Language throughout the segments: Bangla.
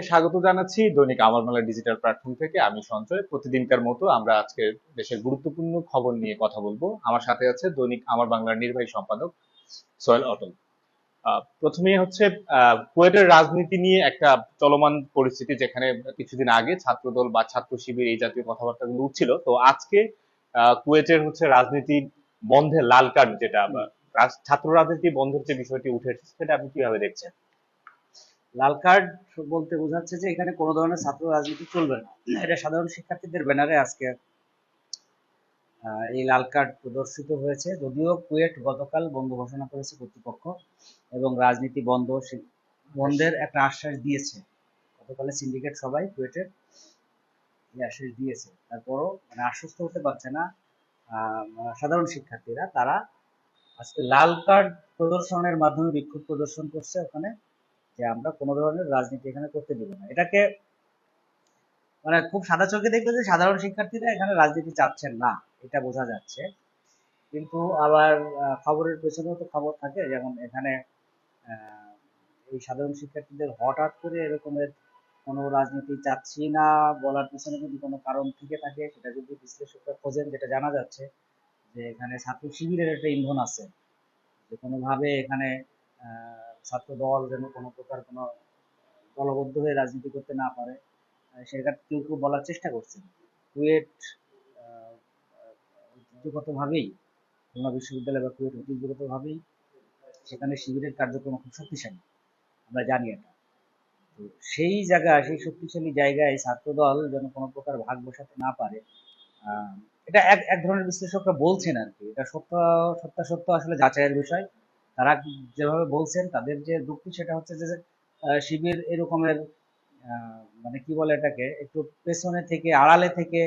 স্বাগত জানাচ্ছি দৈনিক আমার বাংলা ডিজিটাল প্ল্যাটফর্ম থেকে। আমি সঞ্চয়। প্রতিদিনকার মতো আমরা আজকে দেশের গুরুত্বপূর্ণ খবর নিয়ে কথা বলবো। আমার সাথে আছে দৈনিক আমার বাংলার নির্বাহী সম্পাদক সোহেল অটল। প্রথমেই হচ্ছে কুয়েটের রাজনীতি নিয়ে একটা চলমান পরিস্থিতি, যেখানে কিছুদিন আগে ছাত্রদল বা ছাত্র শিবির এই জাতীয় কথাবার্তাগুলো উঠছিল। তো আজকে কুয়েটের হচ্ছে রাজনীতি বন্ধে লাল কার্ড, যেটা বা ছাত্র রাজনীতি বন্ধের যে বিষয়টি উঠে এসেছে, সেটা আপনি কিভাবে দেখছেন? লাল কার্ড বলতে বোঝাচ্ছে যে এখানে কোনো ধরনের ছাত্র রাজনীতি চলবে না। এটা সাধারণ শিক্ষার্থীদের ব্যানারে আজকে এই লাল কার্ড প্রদর্শিত হয়েছে। যদিও কুয়েট গতকাল বন্ধ ঘোষণা করেছে কর্তৃপক্ষ এবং রাজনীতি বন্ধের একটা আশ্বাস দিয়েছে। গতকালে সিন্ডিকেট সবাই কুয়েটের এই আশ্বাস দিয়েছে। তারপরও মানে আশ্বস্ত হতে পারছে না সাধারণ শিক্ষার্থীরা। তারা আজকে লাল কার্ড প্রদর্শনের মাধ্যমে বিক্ষোভ প্রদর্শন করছে ওখানে, যে আমরা কোনো ধরনের রাজনীতি এখানে করতে দিব না। এটাকে মানে খুব সাদা চোখে দেখলে যে সাধারণ শিক্ষার্থীরা এখানে রাজনীতি চাচ্ছেন না, এটা বোঝা যাচ্ছে। কিন্তু আবার খবরের পেছনেও তো খবর থাকে, যেমন এখানে আহ, এই সাধারণ শিক্ষার্থীদের হঠাৎ করে এরকমের কোনো রাজনীতি চাচ্ছি না বলার পিছনে যদি কোনো কারণ থেকে থাকে, সেটা যদি বিশ্লেষকরা খোঁজেন, যেটা জানা যাচ্ছে যে এখানে ছাত্র শিবিরের একটা ইন্ধন আছে, যে কোনোভাবে এখানে ছাত্র দল যেন কোনো প্রকার কোনো দলবদ্ধ হয়ে রাজনীতি করতে না পারে। সেটা কেউ কেউ বলার চেষ্টা করছেন। কুয়েট ঐতিহ্যগতভাবেই, খুলনা বিশ্ববিদ্যালয় বা কুয়েট ঐতিহ্যগতভাবেই সেখানে শিবিরের কার্যক্রম খুব শক্তিশালী, আমরা জানি এটা। তো সেই জায়গায়, সেই শক্তিশালী জায়গায় ছাত্রদল যেন কোনো প্রকার ভাগ বসাতে না পারে, আহ, এটা এক এক ধরনের বিশ্লেষকরা বলছেন আর কি। এটা সত্যাসত্য আসলে যাচাইয়ের বিষয়। তারা যেভাবে বলছেন, তাদের যে যুক্তি সেটা হচ্ছে যে শিবির এরকমের মানে কি বলে এটাকে, একটু পেছনে থেকে, আড়ালে থেকে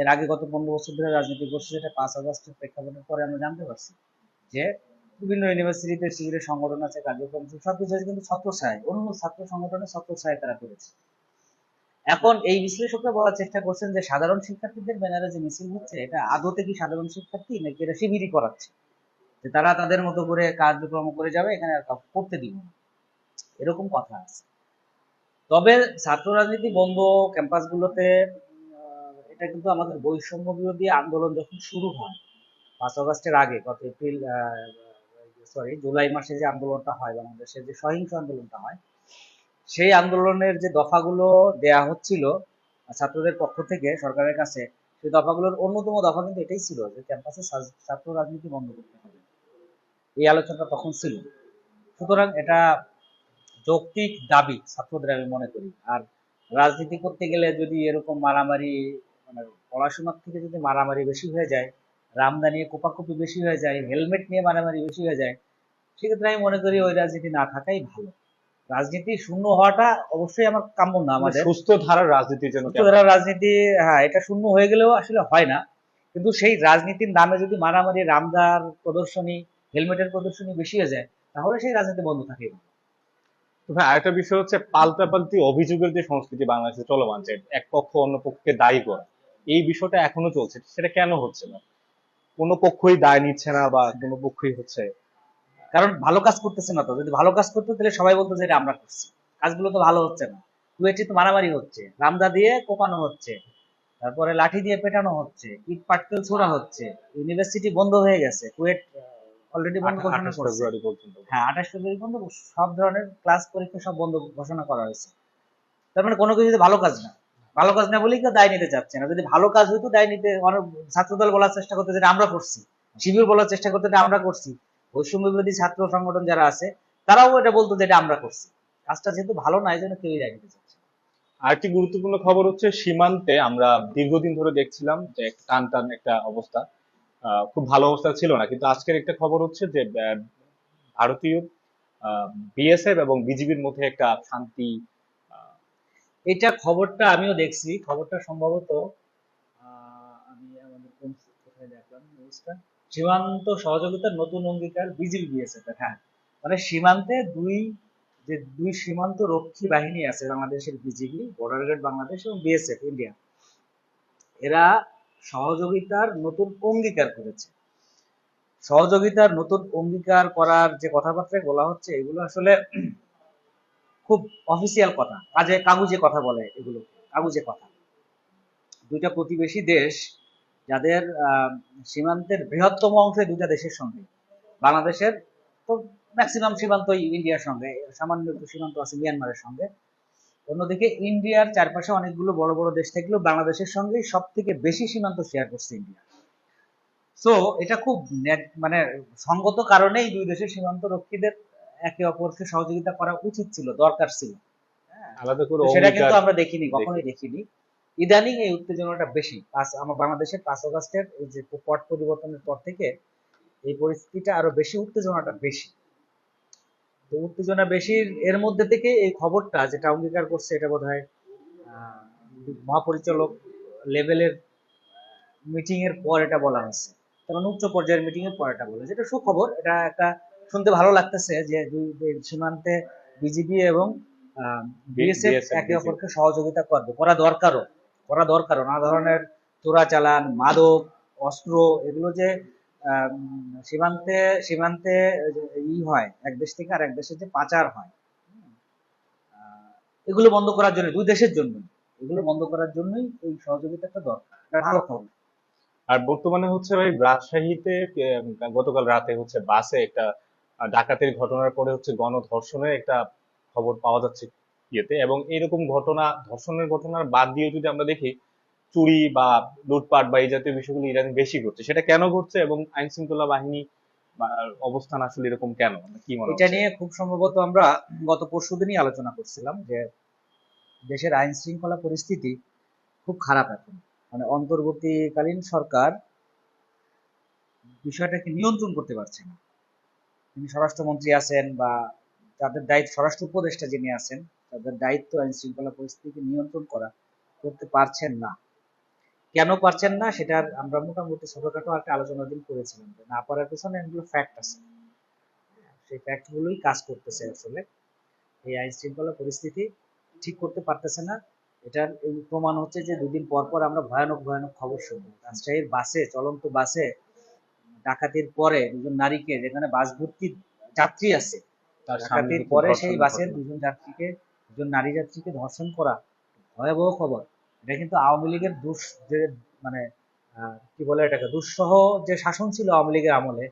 এর আগে গত 15 বছর ধরে রাজনীতি করছে, যেটা 5 আগস্টের প্রেক্ষাপটের পরে আমরা জানতে পারছি যে বিভিন্ন ইউনিভার্সিটিতে শিবিরের সংগঠন আছে, কার্যক্রম আছে, সবকিছু আছে, কিন্তু ছত্রছায়ায়, অন্য ছাত্র সংগঠনের ছত্রছায়ায় তারা করেছে। এখন এই বিশ্লেষকরা বলার চেষ্টা করছেন যে সাধারণ শিক্ষার্থীদের ব্যানারে যে মিছিল হচ্ছে, এটা আদতে কি সাধারণ শিক্ষার্থী, নাকি এটা শিবিরই করাচ্ছে, যে তারা তাদের মতো করে কার্যক্রম করে যাবে, এখানে আর কাউকে করতে দিব না, এরকম কথা আছে। তবে ছাত্র রাজনীতি বন্ধ ক্যাম্পাসগুলোতে, এটা কিন্তু আমাদের বৈষম্য বিরোধী আন্দোলন যখন শুরু হয় 5 আগস্টের আগে, গত এপ্রিল জুলাই মাসে যে আন্দোলনটা হয়, বাংলাদেশে যে সহিংস আন্দোলনটা হয়, সেই আন্দোলনের যে দফাগুলো দেয়া হচ্ছিল ছাত্রদের পক্ষ থেকে সরকারের কাছে, সেই দফাগুলোর অন্যতম দফা কিন্তু এটাই ছিল যে ক্যাম্পাসে ছাত্র রাজনীতি বন্ধ করতে হবে। এই আলোচনা তখন ছিল। সুতরাং এটা যৌক্তিক দাবি ছাত্রদের, আমি মনে করি। আর রাজনীতি করতে গেলে যদি এরকম মারামারি, মানে পড়াশোনার থেকে যদি মারামারি বেশি হয়ে যায়, রামদা নিয়ে কোপাকুপি বেশি হয়ে যায়, হেলমেট নিয়ে মারামারি বেশি হয়ে যায়, সেক্ষেত্রে আমি মনে করি ওই রাজনীতি না থাকাই ভালো। রাজনীতি শূন্য হওয়াটা অবশ্যই আমার কাম্য না। মানে আমাদের সুস্থ ধারার রাজনীতির জন্য সুস্থ কেমন? ধারার রাজনীতি, হ্যাঁ, এটা শূন্য হয়ে গেলেও আসলে হয় না। কিন্তু সেই রাজনীতির নামে যদি মারামারি, রামদার প্রদর্শনী, হেলমেটের প্রদর্শনী বেশি হয়ে যায়, তাহলে সেই রাজনীতি বন্ধ থাকে। তো ভাই, আরেকটা বিষয় হচ্ছে পাল্টাপাল্টি অভিযোগের যে সংস্কৃতি বাংলাদেশে চলমান, যে এক পক্ষ অন্য পক্ষকে দায়ী করা, এই বিষয়টা এখনো চলছে। সেটা কেন হচ্ছে না? কোনো পক্ষই দায় নিচ্ছে না, বা কোনো পক্ষই হচ্ছে? কারণ ভালো কাজ করতেছে না তো। যদি ভালো কাজ করতো তাহলে সবাই বলতো যে এটা আমরা করছি। কাজগুলো তো ভালো হচ্ছে না। কুয়েটে তো মারামারি হচ্ছে, রামদা দিয়ে কোপানো হচ্ছে, তারপরে লাঠি দিয়ে পেটানো হচ্ছে, ইট পাটকেল ছোড়া হচ্ছে, ইউনিভার্সিটি বন্ধ হয়ে গেছে, কুয়েট অলরেডি বন্ধ ঘোষণা করছে।28 ফেব্রুয়ারি পর্যন্ত। হ্যাঁ, 28 ফেব্রুয়ারি বন্ধ, সব ধরনের ক্লাস পরীক্ষা সব বন্ধ ঘোষণা করা হয়েছে। তার মানে কোনো কিছু ভালো কাজ না। ভালো কাজ না বলেই কেউ দায় নিতে চাচ্ছে না। যদি ভালো কাজ হইতো, দায় নিতে অনেক ছাত্রদল বলার চেষ্টা করতে যেটা আমরা করছি, শিবির বলার চেষ্টা করতে এটা আমরা করছি, বৈষম্য বিরোধী ছাত্র সংগঠন যারা আছে তারাও এটা বলতো যে এটা আমরা করছি। কাজটা যেহেতু ভালো না, এই জন্য কেউই দায় নিতে চাচ্ছে না। আরেকটি গুরুত্বপূর্ণ খবর হচ্ছে সীমান্তে আমরা দীর্ঘদিন ধরে দেখছিলাম যে টান টান একটা অবস্থা, খুব ভালো অবস্থা ছিল না। কিন্তু আজকের একটা খবর হচ্ছে যে ভারতীয় বিএসএফ এবং বিজিবির মধ্যে একটা শান্তি। আহ, এটা খবরটা আমিও দেখছি। খবরটা সম্ভবত আমি আমাদের কোথায় দেখলাম নিউজটা, সীমান্ত সহযোগিতার নতুন অঙ্গীকার বিজিবি বিএসএফ এর। হ্যাঁ, মানে সীমান্তে দুই সীমান্ত রক্ষী বাহিনী আছে বাংলাদেশের, বিজিবি বর্ডার গার্ড বাংলাদেশ এবং বিএসএফ ইন্ডিয়া, এরা সহযোগিতার নতুন অঙ্গীকার করেছে। সহযোগিতার নতুন অঙ্গীকার করার যে কথাবার্তায় বলা হচ্ছে, এগুলো আসলে খুব অফিসিয়াল কথা, কাগুজে কথা বলে এগুলো, কাগুজে কথা। দুইটা প্রতিবেশী দেশ যাদের সীমান্তের বৃহত্তম অংশ দুইটা দেশের সঙ্গে, বাংলাদেশের তো ম্যাক্সিমাম সীমান্তই ইন্ডিয়ার সঙ্গে, সামান্য একটু সীমান্ত আছে মিয়ানমারের সঙ্গে। অন্যদিকে ইন্ডিয়ার চারপাশে অনেকগুলো বড় বড় দেশ থাকলেও বাংলাদেশের সঙ্গে সব থেকে বেশি সীমান্ত শেয়ার করছে ইন্ডিয়া। সো এটা খুব মানে সঙ্গত কারণেই দুই দেশের সীমান্ত রক্ষীদের একে অপরকে সহযোগিতা করা উচিত ছিল, দরকার ছিল। আলাদা করে সেটা অঙ্গীকার কিন্তু আমরা দেখিনি, কখনোই দেখিনি। ইদানিং এই উত্তেজনাটা বেশি। আমার বাংলাদেশের 5 আগস্টের এই যে পট পরিবর্তনের পর থেকে এই পরিস্থিতিটা আরো বেশি, উত্তেজনাটা বেশি। তো উত্তেজনা বেশির এর মধ্যে থেকে এই খবরটা যেটা অঙ্গীকার করছে, এটা বোধহয় মহাপরিচালক লেভেলের মিটিং এর পর এটা বলা হয়েছে, কারণ উচ্চ পর্যায়ের মিটিং এর পর এটা বলে, যেটা সুখবর। এটা একটা শুনতে ভালো লাগতেছে যে দুই সীমান্তে বিজিবি এবং বিএসএফ একে অপরকে সহযোগিতা করবে, করা দরকারও। নানা ধরনের চোরাচালান, মাদক, অস্ত্র, এগুলো যে সীমান্তে সীমান্তে হয়, এক দেশ থেকে আর এক দেশে যে পাচার হয়, এগুলো বন্ধ করার জন্য, দুই দেশের জন্য এগুলো বন্ধ করার জন্যই এই সহযোগিতাটা দরকার। ভালো খবর। আর বর্তমানে হচ্ছে ভাই রাজশাহীতে গতকাল রাতে হচ্ছে বাসে একটা ডাকাতির ঘটনার পরে হচ্ছে গণধর্ষণের একটা খবর পাওয়া যাচ্ছে ইয়েতে, এবং এরকম ঘটনা, ধর্ষণের ঘটনার বাদ দিয়ে যদি আমরা দেখি, চুরি বা লুটপাট বা এই জাতীয় বিষয়গুলো ইদানিং বেশি ঘটছে। সেটা কেন ঘটছে এবং আইন শৃঙ্খলা বাহিনী অবস্থান আসলে এরকম কেন, কি মনে এটা হচ্ছে? নিয়ে খুব সম্ভবত আমরা গত পরশুদিনই আলোচনা করছিলাম যে দেশের আইন শৃঙ্খলা পরিস্থিতি খুব খারাপ এখন। মানে অন্তর্বর্তীকালীন সরকার বিষয়টাকে নিয়ন্ত্রণ করতে পারছে না। তিনি স্বরাষ্ট্রমন্ত্রী আছেন বা তাদের দায়িত্ব, স্বরাষ্ট্র উপদেষ্টা যিনি আছেন, তাদের দায়িত্ব আইন শৃঙ্খলা পরিস্থিতিকে নিয়ন্ত্রণ করা, করতে পারছেন না। কেন পারছেন না সেটার আমরা মোটামুটি ছোটখাটো একটা আলোচনা দিন করেছিলাম, যে না পারার পেছনে এগুলো ফ্যাক্ট আছে। সেই ফ্যাক্ট গুলোই কাজ করতেছে আসলে। এই আইন শৃঙ্খলা পরিস্থিতি ঠিক করতে পারতেছে না। এটার এই প্রমাণ হচ্ছে যে দুদিন পর পর আমরা ভয়ানক ভয়ানক খবর শুনি। রাজশাহীর বাসে, চলন্ত বাসে ডাকাতির পরে দুজন নারীকে, যেখানে বাস ভর্তি যাত্রী আছে, তার সামনে ডাকাতির হচ্ছে পরে সেই ধর্ষণের বাসের ঘটনা। দুজন নারী যাত্রীকে ধর্ষণ করা ভয়াবহ খবর। এটা কিন্তু আওয়ামী লীগের যে মানে কি বলে এটাকে, দুঃসহ যে শাসন ছিল আওয়ামী লীগের আমলে,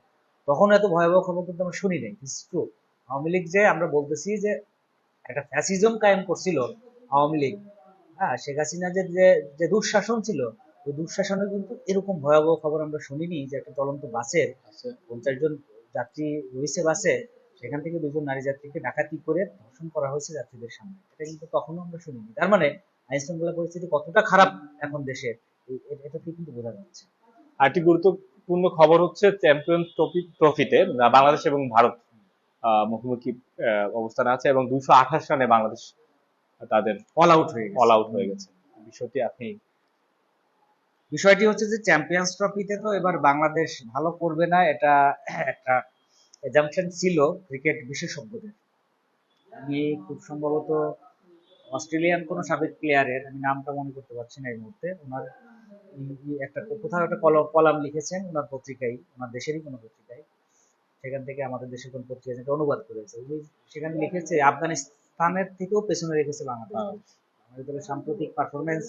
তখন এত ভয়াবহ খবর কিন্তু আমরা শুনি নাই। আওয়ামী লীগ যে আমরা বলতেছি যে একটা ফ্যাসিজম কায়েম করছিল আওয়ামী লীগ, হ্যাঁ, শেখ হাসিনা যে যে দুঃশাসন ছিল, ওই দুঃশাসনে কিন্তু এরকম ভয়াবহ খবর আমরা শুনিনি, যে একটা চলন্ত বাসের 50 জন যাত্রী রয়েছে বাসে, সেখান থেকে দুজন নারী যাত্রীকে ডাকাতি করে ধর্ষণ করা হয়েছে যাত্রীদের সামনে, এটা কিন্তু তখনও আমরা শুনিনি। তার মানে আইন শৃঙ্খলা পরিস্থিতি কতটা খারাপ এখন দেশের, এটা কিন্তু বোঝা যাচ্ছে। আরেকটি গুরুত্বপূর্ণ খবর হচ্ছে চ্যাম্পিয়ন্স ট্রফিতে বাংলাদেশ এবং ভারত মুখোমুখি অবস্থানে আছে, এবং 228 রানে বাংলাদেশ তাদের অল আউট হয়ে গেছে। বিষয়টি আপনি? বিষয়টি হচ্ছে যে চ্যাম্পিয়ন্স ট্রফিতে তো এবার বাংলাদেশ ভালো করবে না, এটা একটা এজাম্পশন ছিল ক্রিকেট বিশেষজ্ঞদের। আমি খুব সম্ভবত অস্ট্রেলিয়ান কোনো সাবেক প্লেয়ারের, আমি নামটা মনে করতে পারছি না এই মুহূর্তে, ওনার একটা কোথাও একটা কলাম লিখেছেন ওনার পত্রিকায়, ওনার দেশেরই কোনো পত্রিকায়, সেখান থেকে আমাদের দেশের কোন পত্রিকা যেটা অনুবাদ করেছে, সেখানে লিখেছে আফগানিস্তানের থেকেও পেছনে রেখেছে বাংলাদেশ। আমাদের দলের সাম্প্রতিক পারফরমেন্স,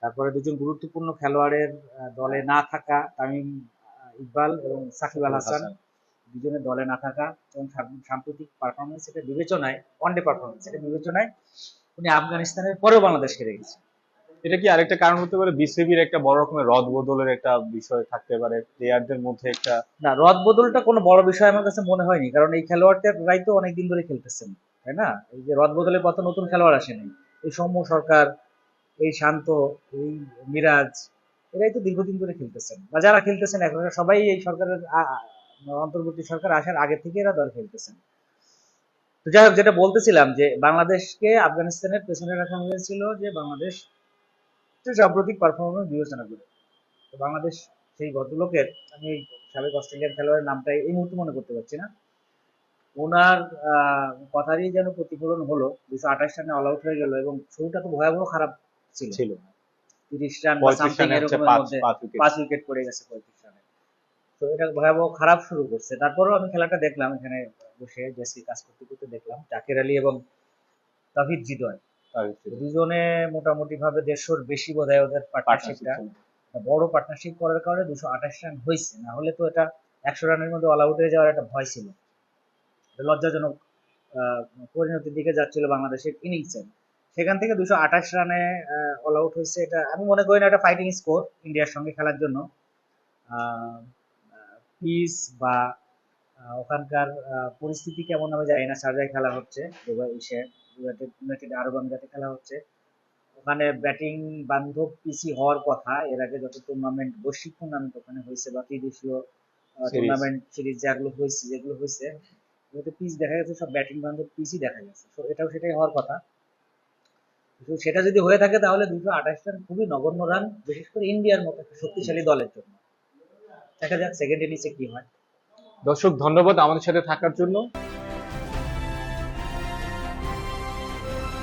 তারপরে দুজন গুরুত্বপূর্ণ খেলোয়াড়ের দলে না থাকা, তামিম ইকবাল এবং সাকিব আল হাসান দুজনের দলে না থাকা, এবং সাম্প্রতিক পারফরমেন্স, এটা বিবেচনায়, ওয়ানডে পারফরমেন্স, এটা বিবেচনায় উনি আফগানিস্তানের পরেও বাংলাদেশকে রেখেছে। এটা কি আরেকটা কারণ হতে পারে, বিসিবির একটা বড় রকমের রদ বদলের একটা বিষয় থাকতে পারে, প্লেয়ারদের মধ্যে একটা? না, রদ বদলটা কোনো বড় বিষয় আমার কাছে মনে হয়নি, কারণ এই খেলোয়াড়টাই তো অনেকদিন ধরে খেলতেছেন, তাই না? এই যে রদ বদলের কত নতুন খেলোয়াড় আসেনি, এই সৌম্য সরকার, এই শান্ত, এই মিরাজ, এরাই তো দীর্ঘদিন ধরে খেলতেছেন, বা যারা খেলতেছেন এখন সবাই এই সরকারের অন্তর্বর্তী সরকার আসার আগে থেকে এরা দল খেলতেছেন। তো যাই হোক, যেটা বলতেছিলাম যে বাংলাদেশকে আফগানিস্তানের পেছনে রাখা হয়েছিল, যে বাংলাদেশ সাম্প্রতিক পারফরমেন্স বিবেচনা করে। তো বাংলাদেশ সেই ভদ্রলোকের, আমি এই সাবেক অস্ট্রেলিয়ান খেলোয়াড়ের নামটা এই মুহূর্তে মনে করতে পারছি না, ওনার কথারই যেন প্রতিফলন হলো, 228 রানে অল আউট হয়ে গেল, এবং শুরুটা তো ভয়াবহ খারাপ ছিল। 30 রান বা সামথিং এরকমের মধ্যে 5 উইকেট পড়ে গেছে 35 রানে। তো এটা ভয়াবহ খারাপ শুরু করছে। তারপরেও আমি খেলাটা দেখলাম, এখানে বসে জেসি কাজ করতে করতে দেখলাম জাকের আলী এবং তাহিদ হৃদয়, আর দুজনে মোটামুটি ভাবে 150-র বেশি বোধহয় ওদের পার্টনারশিপটা, বড় পার্টনারশিপ করার কারণে 228 রান হয়েছে, না হলে তো এটা 100 রানের মধ্যে অল আউট হয়ে যাওয়ার একটা ভয় ছিল। লজ্জাজনক পরিণতির দিকে যাচ্ছিল বাংলাদেশের ইনিংসের, সেখান থেকে 228 রানে অল আউট হয়েছে। এটা আমি মনে করি না এটা ফাইটিং স্কোর ইন্ডিয়ার সঙ্গে খেলার জন্য। পিচ বা ওখানকার পরিস্থিতি কেমন আমি জানি না, শারজায় খেলা হচ্ছে, ইউনাইটেড আরব আমিরাতে খেলা হচ্ছে, ওখানে ব্যাটিং বান্ধব পিসি হওয়ার কথা। এর আগে যত টুর্নামেন্ট, বৈশ্বিক টুর্নামেন্ট ওখানে হয়েছে বা ত্রিদেশীয় টুর্নামেন্ট সিরিজ যেগুলো হয়েছে পিচ দেখা গেছে সব ব্যাটিং বান্ধব পিচই দেখা গেছে। তো এটাও সেটাই হওয়ার কথা। তো সেটা যদি হয়ে থাকে তাহলে 228 রান খুবই নগণ্য রান, বিশেষ করে ইন্ডিয়ার মতো একটা শক্তিশালী দলের জন্য। দেখা যাক সেকেন্ড ইনিংসে কি হয়। দর্শক ধন্যবাদ আমাদের সাথে থাকার জন্য।